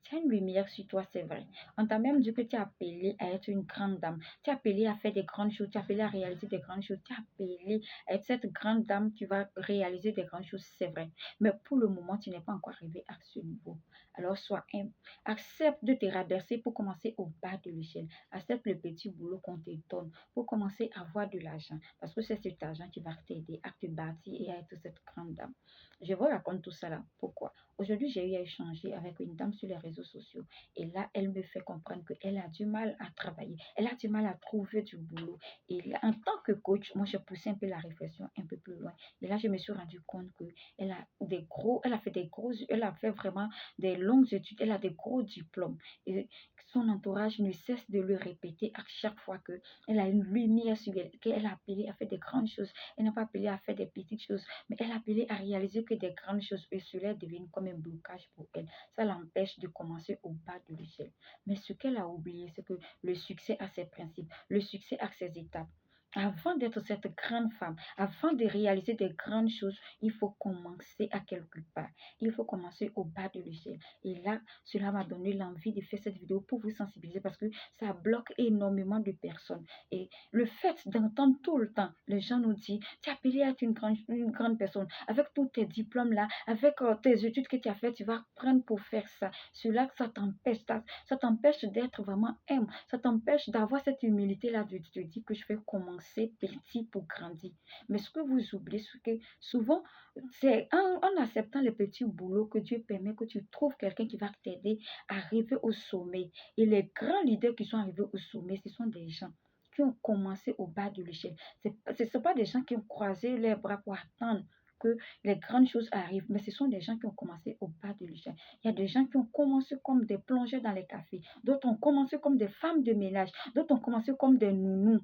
Tu as une lumière sur toi, c'est vrai. On t'a même dit que tu es appelée à être une grande dame. Tu es appelée à faire des grandes choses. Tu es appelée à réaliser des grandes choses. Tu es appelée à être cette grande dame qui va réaliser des grandes choses, c'est vrai. Mais pour le moment, tu n'es pas encore arrivé à ce niveau. Alors, sois humble. Accepte de te rabaisser pour commencer au bas de l'échelle. Accepte le petit boulot qu'on te donne pour commencer à avoir de l'argent. Parce que c'est cet argent qui va t'aider à te bâtir et à être cette grande dame. Je vous raconte tout ça là. Pourquoi? Aujourd'hui, j'ai eu à échanger avec une dame sur les réseaux sociaux. Et là, elle me fait comprendre qu'elle a du mal à travailler. Elle a du mal à trouver du boulot. Et là, en tant que coach, moi, j'ai poussé un peu la réflexion un peu plus loin. Et là, je me suis rendu compte qu'elle a elle a fait elle a fait vraiment des longues études. Elle a des gros diplômes. Et son entourage ne cesse de le répéter à chaque fois qu'elle a une lumière sur elle, qu'elle a appelé à faire des grandes choses. Elle n'a pas appelé à faire des petites choses, mais elle a appelé à réaliser que des grandes choses, et cela devient comme un blocage pour elle. Ça l'empêche de commencer au bas de l'échelle. Mais ce qu'elle a oublié, c'est que le succès a ses principes, le succès a ses étapes. Avant d'être cette grande femme, avant de réaliser des grandes choses, il faut commencer à quelque part. Il faut commencer au bas de l'échelle. Et là, cela m'a donné l'envie de faire cette vidéo pour vous sensibiliser parce que ça bloque énormément de personnes. Et le fait d'entendre tout le temps, les gens nous disent, tu es appelé à être une grande personne. Avec tous tes diplômes là, avec tes études que tu as faites, tu vas prendre pour faire ça. Cela, ça t'empêche d'être vraiment humble. Ça t'empêche d'avoir cette humilité là de te dire que je vais commencer petit pour grandir. Mais ce que vous oubliez, c'est que souvent, c'est en acceptant les petits boulots que Dieu permet que tu trouves quelqu'un qui va t'aider à arriver au sommet. Et les grands leaders qui sont arrivés au sommet, ce sont des gens qui ont commencé au bas de l'échelle. Ce ne sont pas des gens qui ont croisé les bras pour attendre que les grandes choses arrivent, mais ce sont des gens qui ont commencé au bas de l'échelle. Il y a des gens qui ont commencé comme des plongeurs dans les cafés, d'autres ont commencé comme des femmes de ménage, d'autres ont commencé comme des nounous.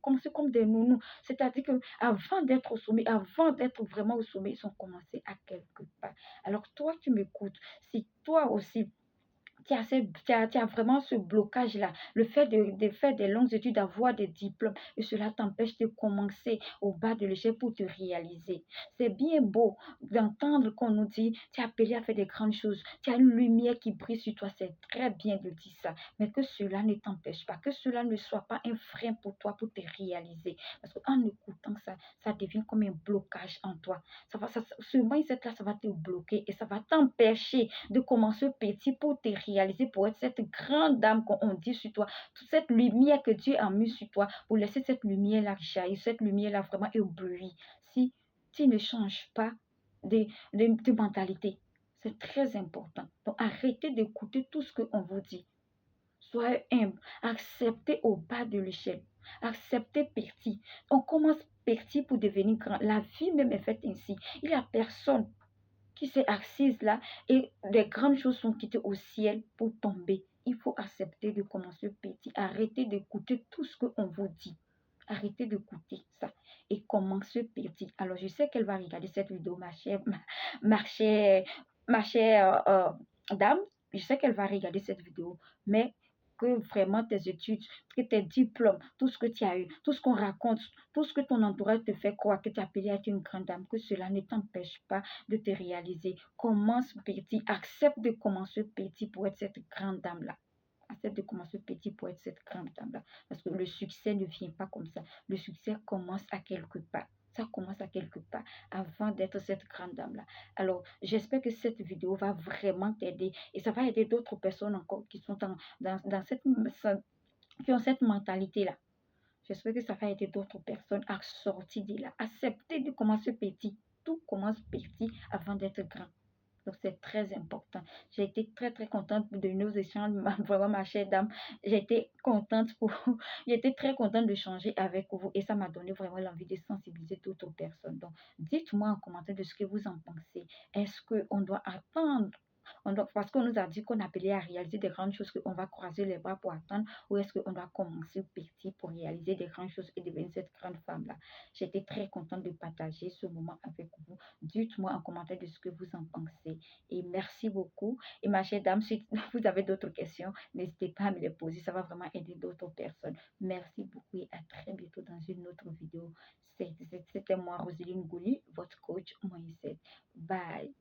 Commencé comme des nounous. C'est-à-dire qu'avant d'être au sommet, avant d'être vraiment au sommet, ils ont commencé à quelque part. Alors toi, tu m'écoutes. Si toi aussi, tu as vraiment ce blocage-là, le fait de faire des longues études, d'avoir des diplômes, et cela t'empêche de commencer au bas de l'échelle pour te réaliser. C'est bien beau d'entendre qu'on nous dit, tu es appelé à faire des grandes choses, tu as une lumière qui brille sur toi, c'est très bien de dire ça, mais que cela ne t'empêche pas, que cela ne soit pas un frein pour toi pour te réaliser. Parce qu'en écoutant ça, ça devient comme un blocage en toi. Ce mindset-là, ça va te bloquer et ça va t'empêcher de commencer petit pour te réaliser, pour être cette grande dame qu'on dit sur toi, toute cette lumière que Dieu a mis sur toi, pour laisser cette lumière-là jaillir, cette lumière-là vraiment éblouir. Si tu ne changes pas de mentalité, c'est très important. Donc, arrêtez d'écouter tout ce qu'on vous dit. Soyez humble, acceptez au bas de l'échelle, acceptez petit. On commence petit pour devenir grand. La vie même est faite ainsi. Il n'y a personne qui s'est assise là et les grandes choses sont quittées au ciel pour tomber. Il faut accepter de commencer petit. Arrêtez d'écouter tout ce qu'on vous dit. Arrêtez d'écouter ça et commencez petit. Alors, je sais qu'elle va regarder cette vidéo, ma chère, ma chère dame. Je sais qu'elle va regarder cette vidéo, mais que vraiment tes études, que tes diplômes, tout ce que tu as eu, tout ce qu'on raconte, tout ce que ton entourage te fait croire que tu es appelée à être une grande dame, que cela ne t'empêche pas de te réaliser. Commence petit, accepte de commencer petit pour être cette grande dame-là. Accepte de commencer petit pour être cette grande dame-là. Parce que le succès ne vient pas comme ça. Le succès commence à quelque part. Ça commence à quelque part avant d'être cette grande dame-là. Alors, j'espère que cette vidéo va vraiment t'aider et ça va aider d'autres personnes encore qui sont qui ont cette mentalité-là. J'espère que ça va aider d'autres personnes à sortir de là. Accepter de commencer petit. Tout commence petit avant d'être grand. Donc, c'est très important. J'ai été très, très contente de nos échanges, vraiment, ma chère dame. J'ai été j'ai été très contente de changer avec vous et ça m'a donné vraiment l'envie de sensibiliser d'autres personnes. Donc, dites-moi en commentaire de ce que vous en pensez. Est-ce qu'on doit attendre? Parce qu'on nous a dit qu'on appelait à réaliser des grandes choses, qu'on va croiser les bras pour attendre, ou est-ce qu'on doit commencer petit pour réaliser des grandes choses et devenir cette grande femme-là? J'étais très contente de partager ce moment avec vous. Dites-moi en commentaire de ce que vous en pensez. Et merci beaucoup. Et ma chère dame, si vous avez d'autres questions, n'hésitez pas à me les poser. Ça va vraiment aider d'autres personnes. Merci beaucoup et à très bientôt dans une autre vidéo. C'était moi, Roseline Gouli, votre coach mindset. Bye.